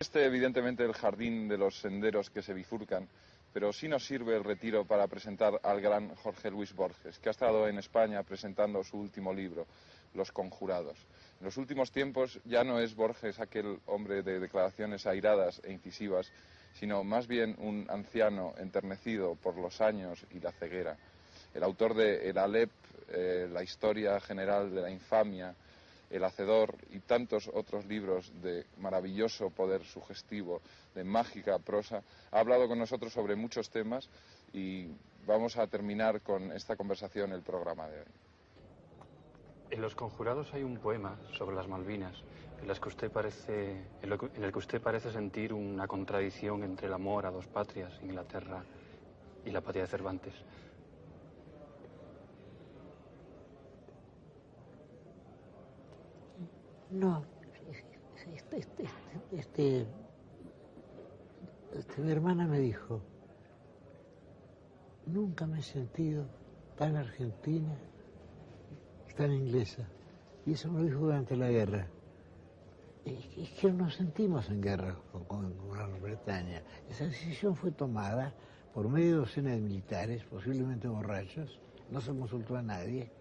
este evidentemente el jardín de los senderos que se bifurcan, pero sí nos sirve el retiro para presentar al gran Jorge Luis Borges, que ha estado en España presentando su último libro, Los Conjurados. En los últimos tiempos ya no es Borges aquel hombre de declaraciones airadas e incisivas, sino más bien un anciano enternecido por los años y la ceguera. El autor de El Alep, la historia general de la infamia, El Hacedor y tantos otros libros de maravilloso poder sugestivo, de mágica prosa, ha hablado con nosotros sobre muchos temas y vamos a terminar con esta conversación el programa de hoy. En Los Conjurados hay un poema sobre las Malvinas en el que usted parece sentir una contradicción entre el amor a dos patrias, Inglaterra y la patria de Cervantes. No, mi hermana me dijo, nunca me he sentido tan argentina, tan inglesa. Y eso me lo dijo durante la guerra. Es que nos sentimos en guerra con Gran Bretaña. Esa decisión fue tomada por medio de docenas de militares, posiblemente borrachos, no se consultó a nadie,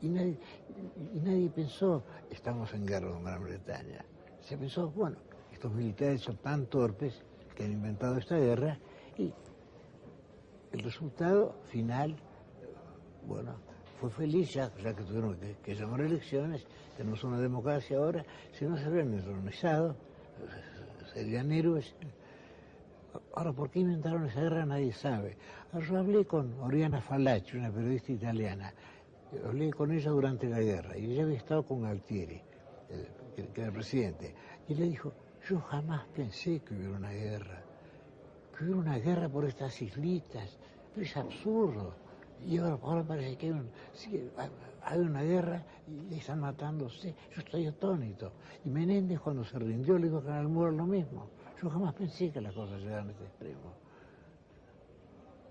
y nadie pensó, estamos en guerra con Gran Bretaña. Se pensó, bueno, estos militares son tan torpes que han inventado esta guerra, y el resultado final, bueno, fue feliz, ya que tuvieron que llamar elecciones, tenemos una democracia ahora, si no se hubieran entronizado, serían héroes. Ahora, ¿por qué inventaron esa guerra? Nadie sabe. Ahora, yo hablé con Oriana Fallaci, una periodista italiana, hablé con ella durante la guerra, y ella había estado con Galtieri, que era el presidente, y le dijo, yo jamás pensé que hubiera una guerra por estas islitas, pero es absurdo. Y ahora parece que hay una guerra y están matándose. Yo estoy atónito. Y Menéndez, cuando se rindió, le dijo que en el muro lo mismo. Yo jamás pensé que las cosas llegaran a este extremo.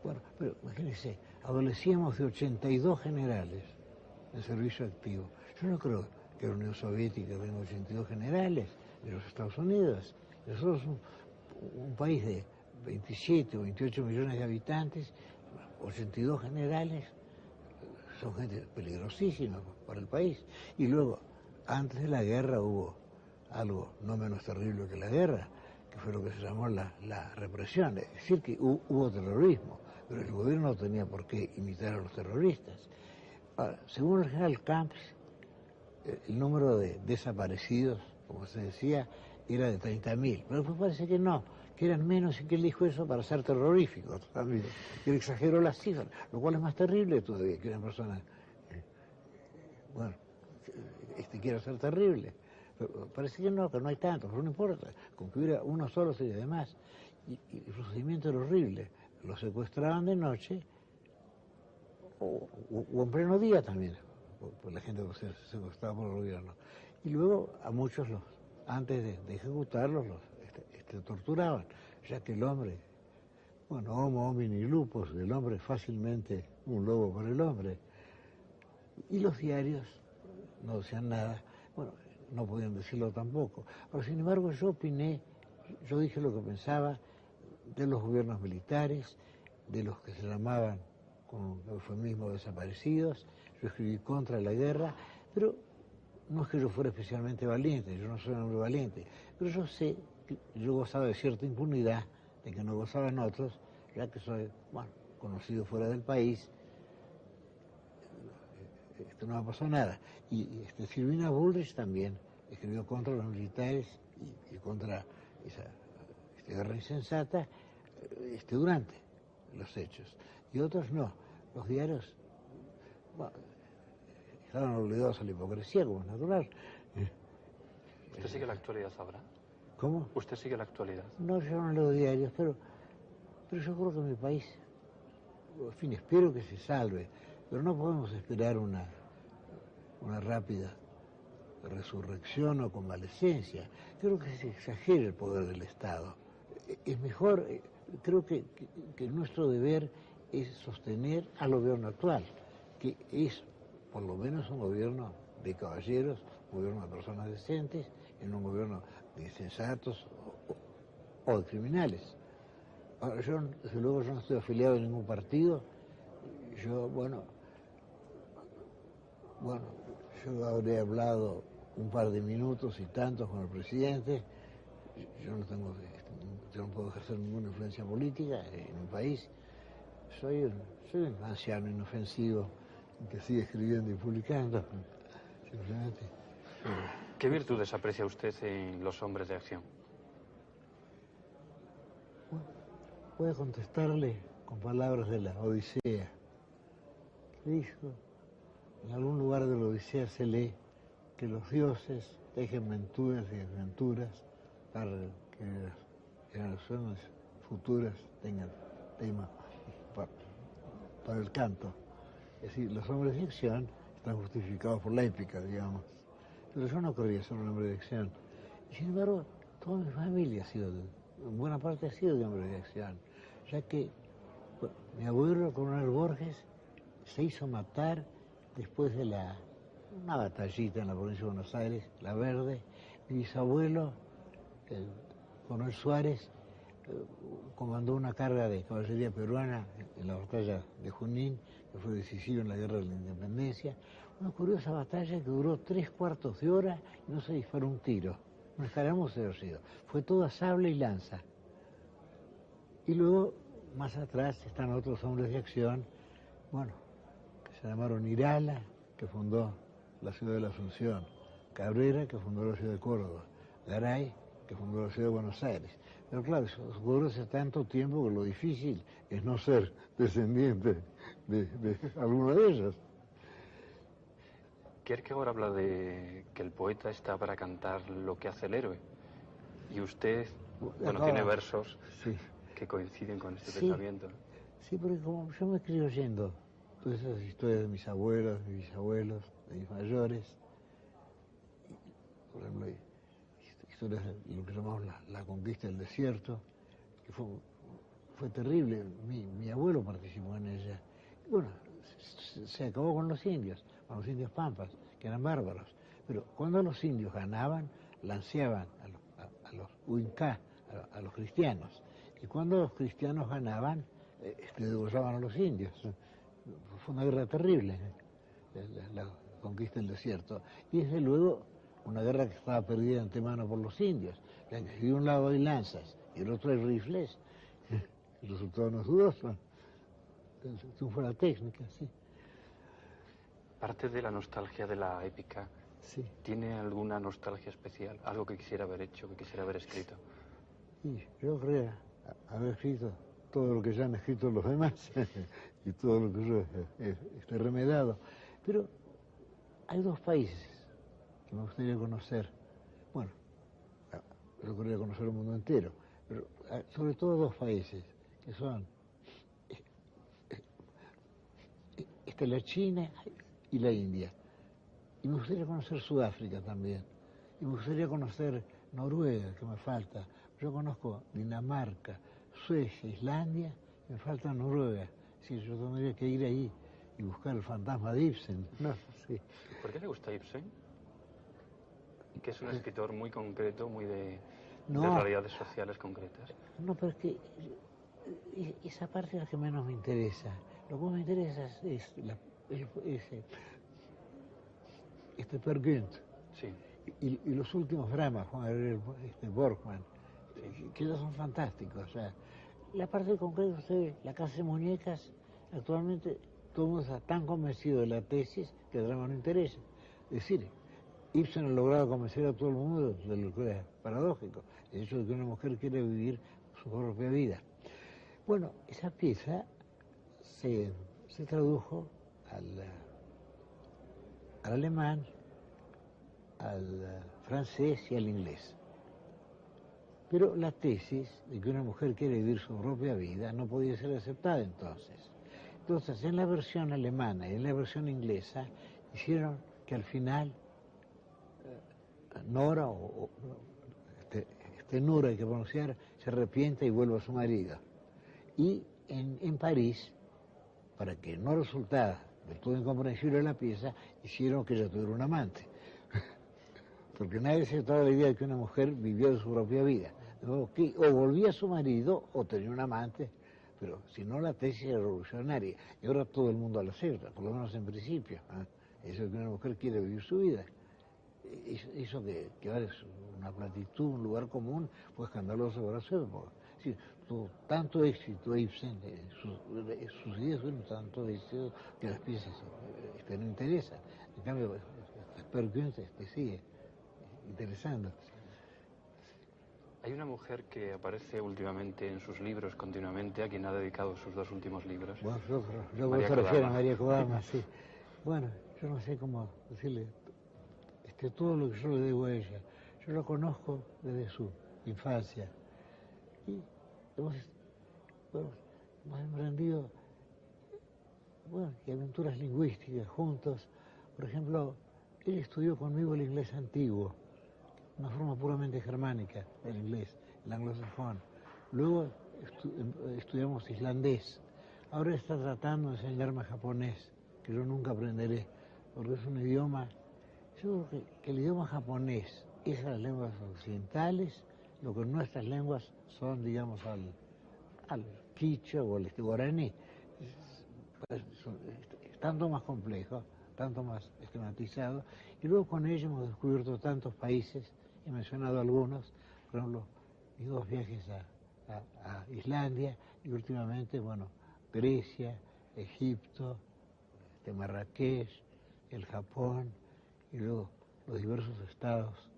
Bueno, pero imagínense, adolecíamos de 82 generales en servicio activo. Yo no creo que la Unión Soviética tenga 82 generales, de los Estados Unidos. Nosotros somos un país de 27 o 28 millones de habitantes, 82 generales, son gente peligrosísima para el país. Y luego, antes de la guerra hubo algo no menos terrible que la guerra, que fue lo que se llamó la represión. Es decir, que hubo terrorismo, pero el gobierno no tenía por qué imitar a los terroristas. Ahora, según el general Camps, el número de desaparecidos, como se decía, era de 30.000, pero después parece que no, que eran menos, y que él dijo eso para ser terrorífico también. Él exageró las cifras, lo cual es más terrible todavía, que una persona, quiera ser terrible. Pero parece que no hay tantos, pero no importa, con que hubiera uno solo sería de más. Y el procedimiento era horrible, los secuestraban de noche, o en pleno día también, por la gente que se secuestraba por el gobierno. Y luego a muchos, antes de ejecutarlos, los torturaban, ya que el hombre, homo homini lupus, el hombre fácilmente un lobo para el hombre. Y los diarios no decían nada, no podían decirlo tampoco. Pero sin embargo yo dije lo que pensaba de los gobiernos militares, de los que se llamaban con eufemismo desaparecidos. Yo escribí contra la guerra, pero no es que yo fuera especialmente valiente, yo no soy un hombre valiente, pero yo sé que yo gozaba de cierta impunidad, de que no gozaban otros, ya que soy, conocido fuera del país, no me pasó nada. Y Silvina Bullrich también escribió contra los militares y contra esa guerra insensata durante los hechos. Y otros no. Los diarios estaban obligados a la hipocresía, como es natural. ¿Usted sigue la actualidad ahora? ¿Cómo? ¿Usted sigue la actualidad? No, yo no leo diarios, pero yo creo que mi país, en fin, espero que se salve, pero no podemos esperar una rápida resurrección o convalecencia. Creo que se exagera el poder del Estado. Es mejor, creo que nuestro deber es sostener al gobierno actual, que es por lo menos un gobierno de caballeros, un gobierno de personas decentes, en un gobierno de insensatos o de criminales. Ahora, desde luego yo no estoy afiliado a ningún partido. Yo, bueno, yo habré hablado un par de minutos y tantos con el presidente. Yo no puedo ejercer ninguna influencia política en un país. Soy un anciano inofensivo que sigue escribiendo y publicando, simplemente. ¿Qué virtudes aprecia usted en los hombres de acción? Bueno, voy a contestarle con palabras de la Odisea, que dijo, en algún lugar de la Odisea se lee que los dioses tejen venturas y desventuras para que las generaciones futuras tengan tema para el canto. Es decir, los hombres de acción están justificados por la épica, digamos. Pero yo no querría ser un hombre de acción. Y sin embargo, toda mi familia ha sido, en buena parte ha sido de hombres de acción. Ya que bueno, mi abuelo, Coronel Borges, se hizo matar después de una batallita en la provincia de Buenos Aires, La Verde. Mi bisabuelo, el Coronel Suárez, comandó una carga de caballería peruana en la batalla de Junín, que fue decisiva en la guerra de la independencia. Una curiosa batalla que duró 3/4 de hora y no se disparó un tiro. Un escaramuza debe haber sido. Fue toda sable y lanza. Y luego, más atrás, están otros hombres de acción, bueno, que se llamaron Irala, que fundó la ciudad de la Asunción, Cabrera, que fundó la ciudad de Córdoba, Garay, que fundó la ciudad de Buenos Aires. Pero claro, eso ocurrió hace tanto tiempo que lo difícil es no ser descendiente de alguno de ellos. Kierkegaard habla de que el poeta está para cantar lo que hace el héroe. Y usted, bueno, tiene versos sí, que coinciden con este sí, pensamiento. Sí, porque como yo me crié oyendo todas esas historias de mis abuelos, de mis bisabuelos, de mis mayores, por ejemplo, historias de lo que llamamos la conquista del desierto, que fue terrible. Mi abuelo participó en ella. Y bueno, se acabó con los indios pampas, que eran bárbaros. Pero cuando los indios ganaban, lanceaban a los Uincá, a los cristianos. Y cuando los cristianos ganaban, degollaban a los indios. Fue una guerra terrible, la conquista del desierto. Y desde luego, una guerra que estaba perdida de antemano por los indios. De un lado hay lanzas y del otro hay rifles. El resultado no es dudoso. Fue la técnica, sí. Parte de la nostalgia de la épica, Sí. ¿tiene alguna nostalgia especial? Algo que quisiera haber hecho, que quisiera haber escrito. Sí, yo creo haber escrito todo lo que ya han escrito los demás y todo lo que yo he remedado. Pero hay dos países que me gustaría conocer. Bueno, yo quería conocer el mundo entero, pero sobre todo dos países, que son la China y la India. Y me gustaría conocer Sudáfrica también. Y me gustaría conocer Noruega, que me falta. Yo conozco Dinamarca, Suecia, Islandia, me falta Noruega. Sí, yo tendría que ir ahí y buscar el fantasma de Ibsen. No, sí. ¿Por qué le gusta Ibsen? Que es un escritor muy concreto, muy de realidades sociales concretas. No, pero es que esa parte es la que menos me interesa. Lo que más me interesa es Per Gynt. Sí. Y los últimos dramas, Juan Gabriel Borkman, que ellos son fantásticos. O sea, la parte concreta, la casa de muñecas, actualmente todo el mundo está tan convencido de la tesis que el drama no interesa. Es decir, Ibsen ha logrado convencer a todo el mundo de lo que es paradójico, el hecho de que una mujer quiere vivir su propia vida. Bueno, esa pieza se tradujo al alemán, al francés y al inglés. Pero la tesis de que una mujer quiere vivir su propia vida no podía ser aceptada entonces. Entonces, en la versión alemana y en la versión inglesa, hicieron que al final Nora, Nora hay que pronunciar, se arrepienta y vuelva a su marido. Y en París, para que no resultara del todo incomprensible la pieza, hicieron que ella tuviera un amante. Porque nadie se trataba la idea de que una mujer vivió de su propia vida. O volvía a su marido o tenía un amante, pero si no la tesis era revolucionaria. Y ahora todo el mundo la acepta, por lo menos en principio. Eso que una mujer quiere vivir su vida. Eso que ahora es una platitud, un lugar común, fue escandaloso para su época. Sí, tuvo tanto éxito Ibsen, sus ideas fueron tanto éxito que las piezas no interesan. En cambio, Perkins te sigue interesando. Hay una mujer que aparece últimamente en sus libros continuamente, a quien ha dedicado sus 2 últimos libros. Bueno, yo me refiero a María Kodama, sí. Bueno, yo no sé cómo decirle todo lo que yo le debo a ella. Yo la conozco desde su infancia y hemos emprendido y aventuras lingüísticas juntos. Por ejemplo, él estudió conmigo el inglés antiguo, una forma puramente germánica del inglés, el anglosajón. Luego estudiamos islandés. Ahora está tratando de enseñarme japonés, que yo nunca aprenderé, porque es un idioma. Yo creo que el idioma japonés es a las lenguas occidentales, lo que nuestras lenguas son, digamos, al quichua o al guaraní. Es tanto más complejo, tanto más esquematizado, y luego con ello hemos descubierto tantos países, he mencionado algunos, por ejemplo, mis 2 viajes a Islandia y últimamente, Grecia, Egipto, Marrakech, el Japón, y luego los diversos estados,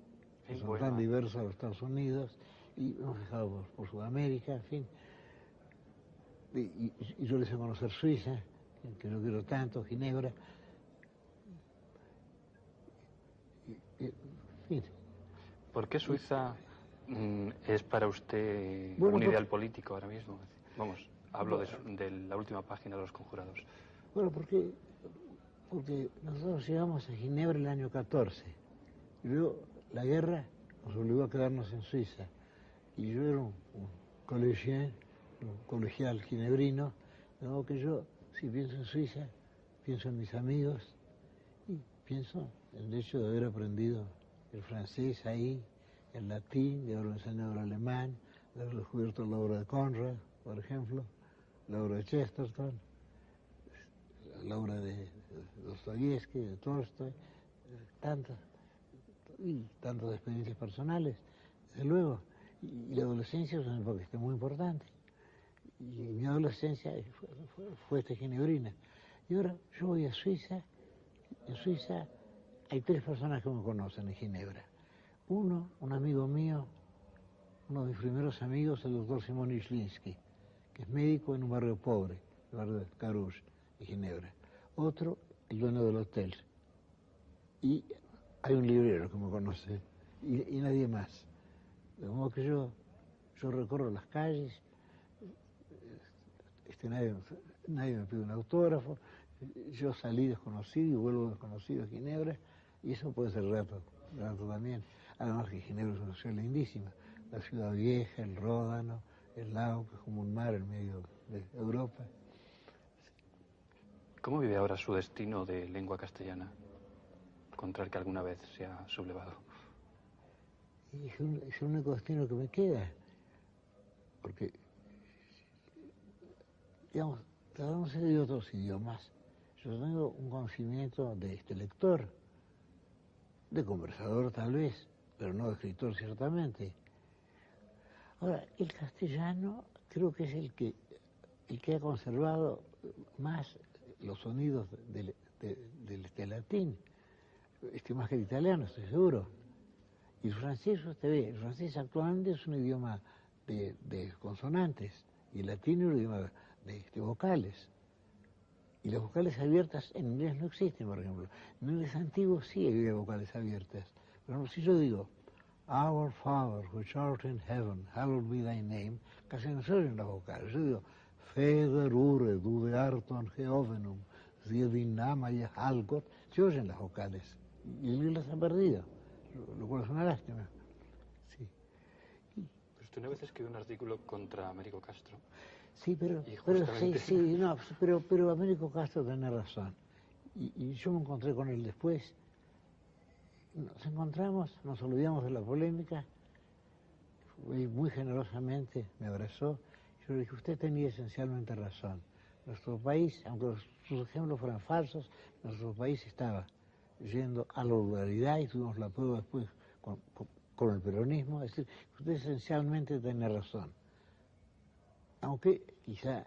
que son tan diversos los Estados Unidos, y hemos viajado por Sudamérica, en fin. Y yo les hice conocer Suiza, que no quiero tanto, Ginebra. En fin. ¿Por qué Suiza es para usted un ideal político ahora mismo? Vamos, hablo de la última página de Los Conjurados. Bueno, porque nosotros llegamos a Ginebra el año 14, y luego la guerra nos obligó a quedarnos en Suiza. Y yo era un colegial ginebrino, de modo que yo, si pienso en Suiza, pienso en mis amigos y pienso en el hecho de haber aprendido el francés ahí, el latín, de haber enseñado el alemán, de haber descubierto la obra de Conrad, por ejemplo, la obra de Chesterton, la obra de Dostoyevsky, de Tolstoy, tantas experiencias personales, desde luego. Y la adolescencia es una época muy importante. Y mi adolescencia fue ginebrina. Y ahora yo voy a Suiza. En Suiza hay 3 personas que me conocen en Ginebra. Uno, un amigo mío, uno de mis primeros amigos, el doctor Simón Ishlinsky, que es médico en un barrio pobre, el barrio de Carouge, de Ginebra. Otro, el dueño del hotel. Y hay un librero que me conoce, y nadie más. De modo que yo recorro las calles, nadie me pide un autógrafo, yo salí desconocido y vuelvo desconocido a Ginebra, y eso puede ser rato también. Además que Ginebra es una ciudad lindísima, la ciudad vieja, el Ródano, el lago, que es como un mar en medio de Europa. ¿Cómo vive ahora su destino de lengua castellana, contra el que alguna vez se ha sublevado? Es el único destino que me queda, porque, digamos, tratándose de otros idiomas, yo tengo un conocimiento de lector, de conversador tal vez, pero no de escritor ciertamente. Ahora, el castellano creo que es el que ha conservado más los sonidos del latín, más que el italiano, estoy seguro. Y el francés, usted ve, el francés actualmente es un idioma de consonantes, y el latín es un idioma de vocales. Y las vocales abiertas en inglés no existen, por ejemplo. En inglés antiguo sí había vocales abiertas. Pero si yo digo, Our Father, which art in heaven, hallowed be thy name, casi no se oyen las vocales. Yo digo, Feder ure dude arton geovenum, ziedinama y halgot, se oyen las vocales. Y el inglés las ha perdido, lo cual es una lástima. Sí. Pero usted una vez escribió un artículo contra Américo Castro. Sí, pero Américo Castro tiene razón. Y yo me encontré con él después. Nos encontramos, nos olvidamos de la polémica. muy generosamente me abrazó. Yo le dije, usted tenía esencialmente razón. Nuestro país, aunque sus ejemplos fueran falsos, nuestro país estaba yendo a la vulgaridad y tuvimos la prueba después con el peronismo. Es decir, usted esencialmente tiene razón. Aunque quizá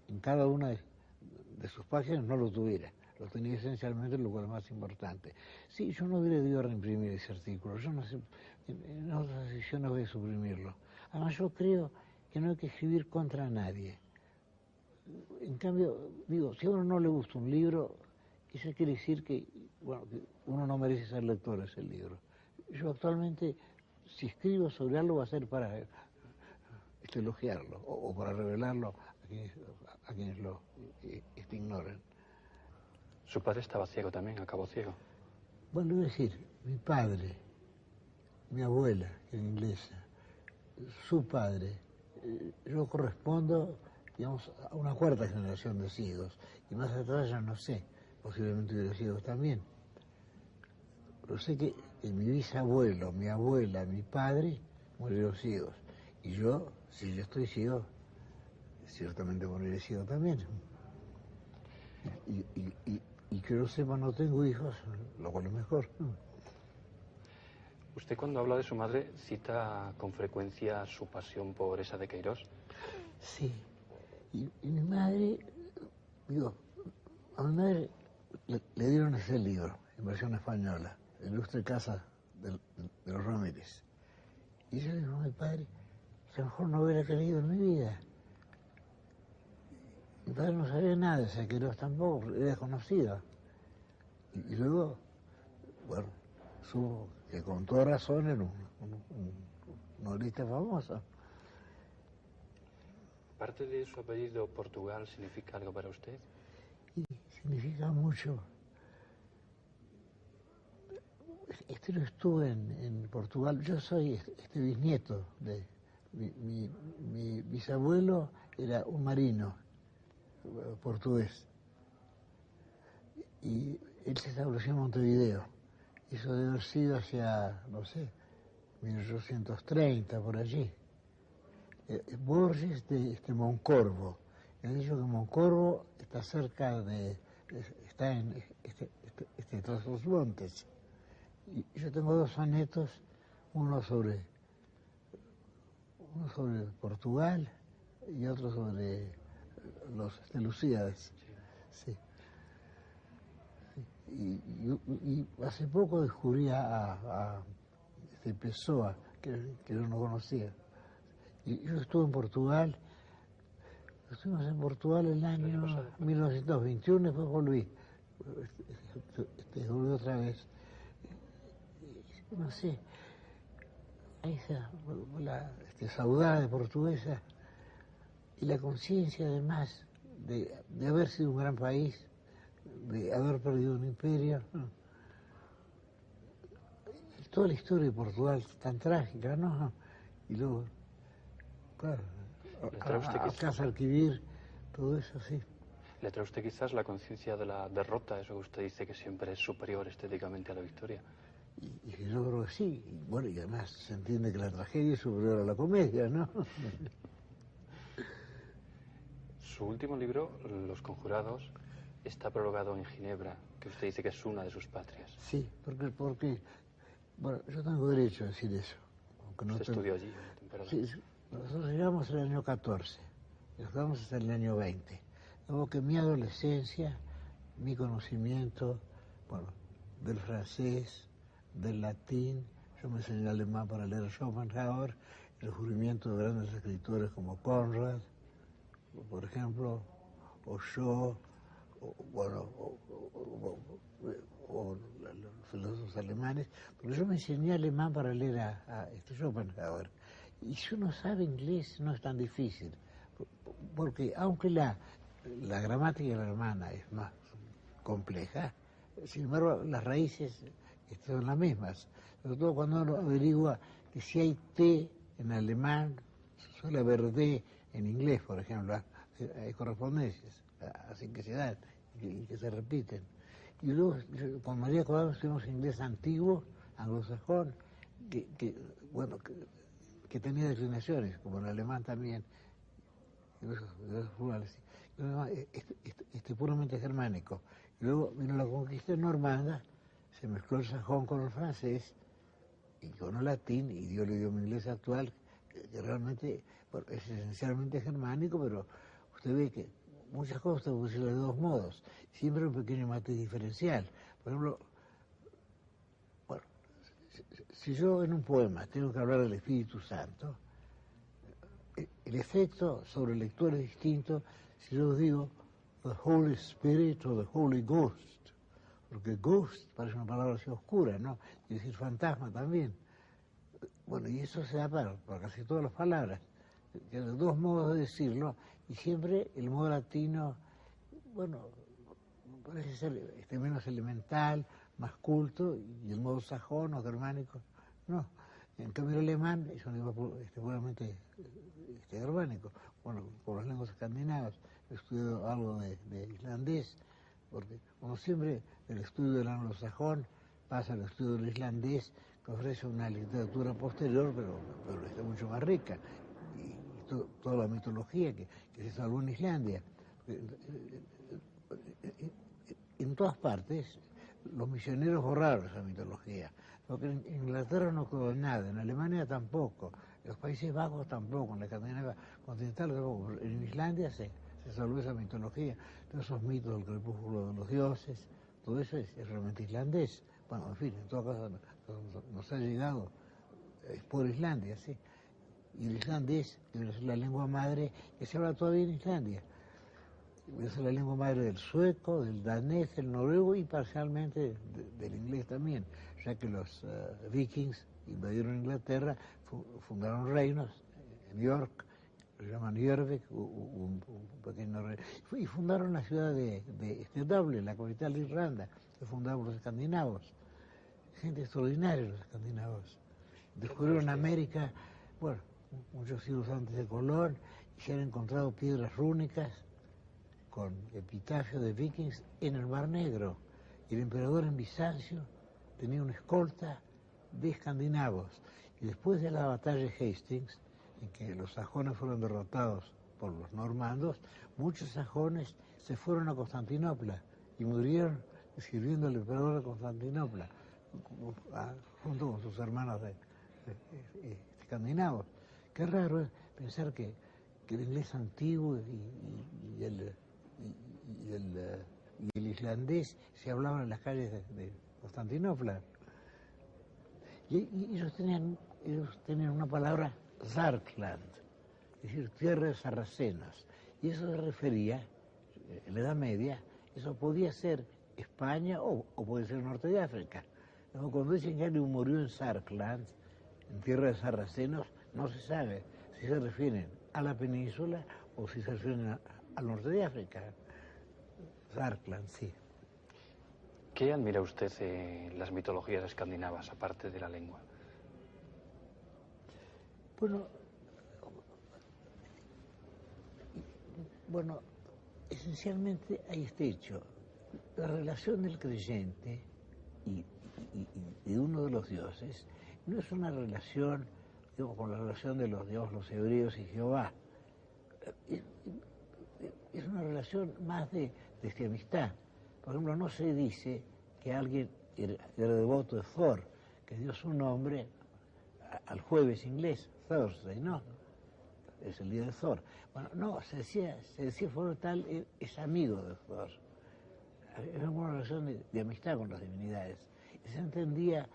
en cada una de sus páginas no lo tuviera. Lo tenía esencialmente, lo cual es más importante. Sí, yo no hubiera debido reimprimir ese artículo. Yo no sé, en otras ediciones voy a suprimirlo. Además, yo creo que no hay que escribir contra nadie. En cambio, digo, si a uno no le gusta un libro, eso quiere decir que, bueno, que uno no merece ser lector de ese libro. Yo actualmente, si escribo sobre algo, va a ser para elogiarlo o para revelarlo a quienes lo ignoren. Su padre estaba ciego también, acabó ciego. Bueno, es decir, mi padre, mi abuela, que era inglesa, su padre, yo correspondo, digamos, a una cuarta generación de ciegos, y más atrás ya no sé, posiblemente hubiera ciegos también. Pero sé que mi bisabuelo, mi abuela, mi padre murieron ciegos, y yo, si yo estoy ciego, ciertamente moriré ciego también. Y que yo sepa, no tengo hijos, lo cual es mejor. Usted cuando habla de su madre cita con frecuencia su pasión por esa de Queirós. Sí. Y mi madre, digo, a mi madre le dieron ese libro, en versión española, El ilustre casa de los Ramírez. Y yo le digo a mi padre, a lo mejor no hubiera querido en mi vida. Mi padre no sabía nada de ese Queirós tampoco, era desconocido. Y luego, bueno, supo que con toda razón era un novelista famoso. ¿Parte de su apellido Portugal significa algo para usted? Y significa mucho. Lo estuve en Portugal. Yo soy bisnieto de... Mi bisabuelo era un marino portugués. Y él se estableció en Montevideo. Eso debe haber sido hacia, no sé, 1830, por allí. Borges de Moncorvo. He dicho que Moncorvo está cerca está en tras los montes. Y yo tengo dos sonetos, uno sobre Portugal y otro sobre los Lusíades. Sí. Y hace poco descubrí a Pessoa, que yo no conocía. Y yo estuve en Portugal, estuvimos en Portugal el año 1921, y después volví. Volví otra vez. No sé, esa saudade portuguesa y la conciencia además de haber sido un gran país, de haber perdido un imperio. Toda la historia de Portugal tan trágica, ¿no? Y luego, claro, alcanza a adquirir todo eso, sí. ¿Le trae usted quizás la conciencia de la derrota, eso que usted dice que siempre es superior estéticamente a la victoria? Y yo creo que sí. Y bueno, y además se entiende que la tragedia es superior a la comedia, ¿no? Su último libro, Los Conjurados, está prologado en Ginebra, que usted dice que es una de sus patrias. Sí, porque bueno, yo tengo derecho a decir eso. Aunque no estudió allí una temporada. Sí, nosotros llegamos en el año 14, y nos quedamos hasta el año 20. Luego que mi adolescencia, mi conocimiento, bueno, del francés, del latín, yo me enseñé alemán para leer Schopenhauer, el descubrimiento de grandes escritores como Conrad, por ejemplo, o Shaw, o los filósofos alemanes, porque yo me enseñé alemán para leer a Schopenhauer. Y si uno sabe inglés no es tan difícil, porque aunque la gramática alemana es más compleja, sin embargo las raíces son las mismas, sobre todo cuando uno averigua que si hay T en alemán, suele haber D en inglés, por ejemplo, hay correspondencias, así que se dan y que se repiten. Y luego, con María Colado estuvimos inglés antiguo, anglosajón, que que tenía declinaciones, como el alemán también, y los plurales. Puramente germánico. Y luego vino la conquista normanda, se mezcló el sajón con el francés y con el latín y dio el idioma inglés actual, que realmente bueno, es esencialmente germánico, pero usted ve que muchas cosas se pueden decir de dos modos, siempre un pequeño matiz diferencial. Por ejemplo, bueno, si yo en un poema tengo que hablar del Espíritu Santo, el efecto sobre el lector es distinto si yo digo the Holy Spirit o the Holy Ghost, porque ghost parece una palabra así oscura, ¿no? Y decir fantasma también. Bueno, y eso se da para casi todas las palabras. Hay dos modos de decirlo, y siempre el modo latino, bueno, parece ser menos elemental, más culto, y el modo sajón o germánico, no. En cambio el alemán es un idioma puramente germánico. Bueno, por las lenguas escandinavas, he estudiado algo de islandés, porque como siempre el estudio del anglosajón pasa al estudio del islandés, que ofrece una literatura posterior, pero está mucho más rica, y toda la mitología que se salvó en Islandia. En todas partes los misioneros borraron esa mitología, porque en Inglaterra no quedó nada, en Alemania tampoco, en los Países Bajos tampoco, en la Escandinavia continental tampoco, en Islandia se salvó esa mitología, todos esos mitos del crepúsculo de los dioses, todo eso es realmente islandés. Bueno, en fin, en todo caso nos ha llegado por Islandia, sí. Y el islandés, que es la lengua madre que se habla todavía en Islandia. Es la lengua madre del sueco, del danés, del noruego y parcialmente del inglés también, ya que los vikings invadieron Inglaterra, fundaron reinos en York, lo llaman Jorvik, un pequeño reino, y fundaron la ciudad de Dublin, la capital de Irlanda, que fundaron los escandinavos. Gente extraordinaria los escandinavos. Descubrieron América, bueno, muchos siglos antes de Colón, y se han encontrado piedras rúnicas con epitafios de vikings en el Mar Negro. El emperador en Bizancio tenía una escolta de escandinavos. Y después de la batalla de Hastings, en que los sajones fueron derrotados por los normandos, muchos sajones se fueron a Constantinopla y murieron sirviendo al emperador de Constantinopla, junto con sus hermanos escandinavos. Qué raro es pensar que el inglés antiguo y el islandés se hablaban en las calles de Constantinopla. Y ellos tenían una palabra, Zarkland, es decir, tierra de sarracenos. Y eso se refería, en la Edad Media, eso podía ser España o puede ser norte de África. Cuando dicen que alguien murió en Zarkland, en tierra de sarracenos, no se sabe si se refieren a la península o si se refieren al norte de África. Zarkland, sí. ¿Qué admira usted en las mitologías escandinavas, aparte de la lengua? Bueno, esencialmente hay este hecho. La relación del creyente y uno de los dioses no es una relación, digamos, con la relación de los dioses, los hebreos y Jehová. Es una relación más de amistad. Por ejemplo, no se dice que alguien era devoto de Thor, que dio su nombre al jueves inglés, Thursday, ¿no? Es el día de Thor. Bueno, no, se decía Thor tal, es amigo de Thor. Era una relación de amistad con las divinidades. Y se entendía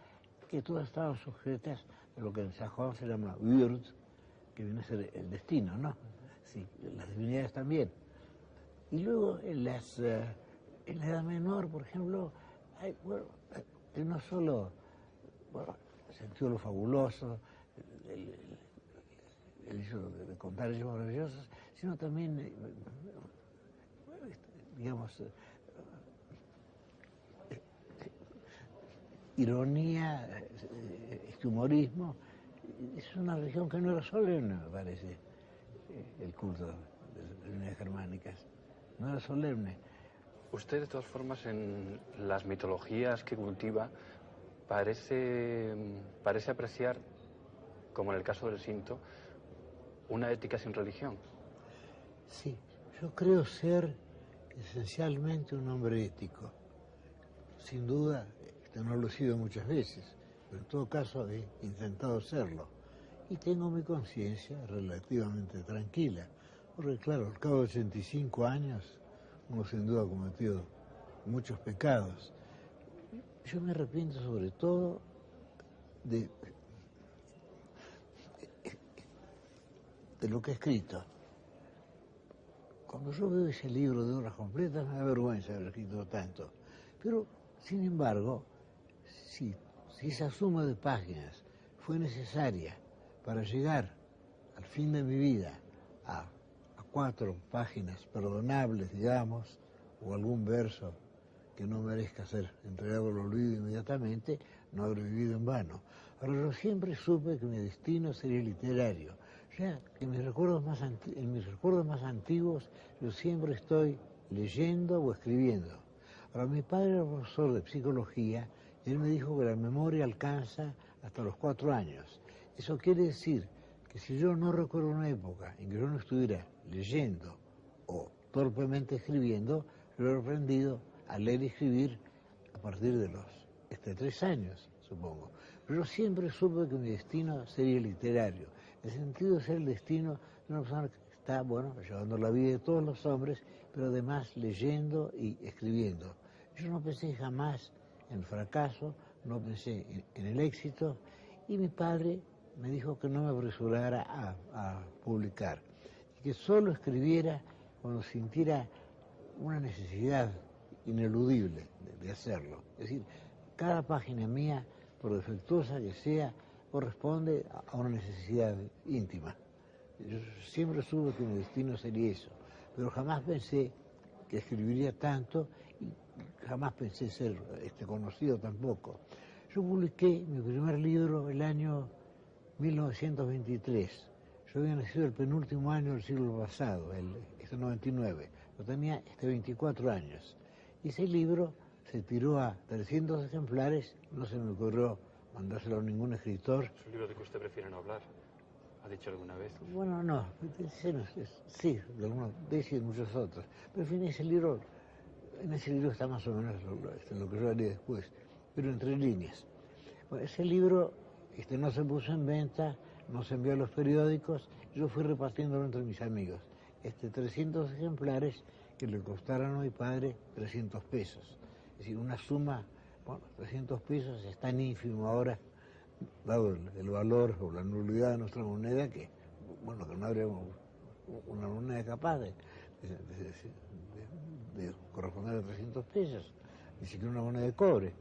que todas estaban sujetas a lo que en sajón se llama Würd, que viene a ser el destino, ¿no? Sí, las divinidades también. Y luego en la Edad Menor, por ejemplo, hay no solo el sentido de lo fabuloso, el hecho de contar hechos maravillosos, sino también, digamos, ironía, humorismo. Es una religión que no era solemne, me parece, el culto de las divinidades germánicas. No era solemne. Usted, de todas formas, en las mitologías que cultiva, parece apreciar como en el caso del Shinto, una ética sin religión. Sí, yo creo ser esencialmente un hombre ético. Sin duda, no lo he sido muchas veces, pero en todo caso he intentado serlo. Y tengo mi conciencia relativamente tranquila, porque claro, al cabo de 85 años, uno sin duda ha cometido muchos pecados. Yo me arrepiento sobre todo de lo que he escrito. Cuando yo veo ese libro de horas completas me da vergüenza haber escrito tanto. Pero, sin embargo, si esa suma de páginas fue necesaria para llegar al fin de mi vida a 4 páginas perdonables, digamos, o algún verso que no merezca ser entregado al olvido inmediatamente, no habré vivido en vano. Ahora, yo siempre supe que mi destino sería literario. Ya que en mis recuerdos más antiguos yo siempre estoy leyendo o escribiendo. Ahora, mi padre era profesor de psicología y él me dijo que la memoria alcanza hasta los 4 años. Eso quiere decir que si yo no recuerdo una época en que yo no estuviera leyendo o torpemente escribiendo, lo he aprendido a leer y escribir a partir de los 3 años, supongo. Pero yo siempre supe que mi destino sería literario. El sentido de ser el destino de una persona que está, bueno, llevando la vida de todos los hombres, pero además leyendo y escribiendo. Yo no pensé jamás en el fracaso, no pensé en el éxito, y mi padre me dijo que no me apresurara a publicar, y que solo escribiera cuando sintiera una necesidad ineludible de hacerlo. Es decir, cada página mía, por defectuosa que sea, corresponde a una necesidad íntima. Yo siempre supe que mi destino sería eso, pero jamás pensé que escribiría tanto y jamás pensé ser conocido tampoco. Yo publiqué mi primer libro el año 1923. Yo había nacido el penúltimo año del siglo pasado, el 99. Yo tenía 24 años. Y ese libro se tiró a 300 ejemplares, no se me ocurrió mandárselo a ningún escritor. ¿Es un libro de que usted prefiere no hablar? ¿Ha dicho alguna vez? Bueno, no, sí, de ese y de muchos otros. Pero en fin, en ese libro está más o menos lo que yo haré después, pero entre líneas. Bueno, ese libro no se puso en venta, no se envió a los periódicos, yo fui repartiéndolo entre mis amigos. 300 ejemplares que le costaron a mi padre 300 pesos. Es decir, una suma, bueno, 300 pesos es tan ínfimo ahora, dado el valor o la nulidad de nuestra moneda, que, bueno, que no habría una moneda capaz de corresponder a 300 pesos, ni siquiera una moneda de cobre.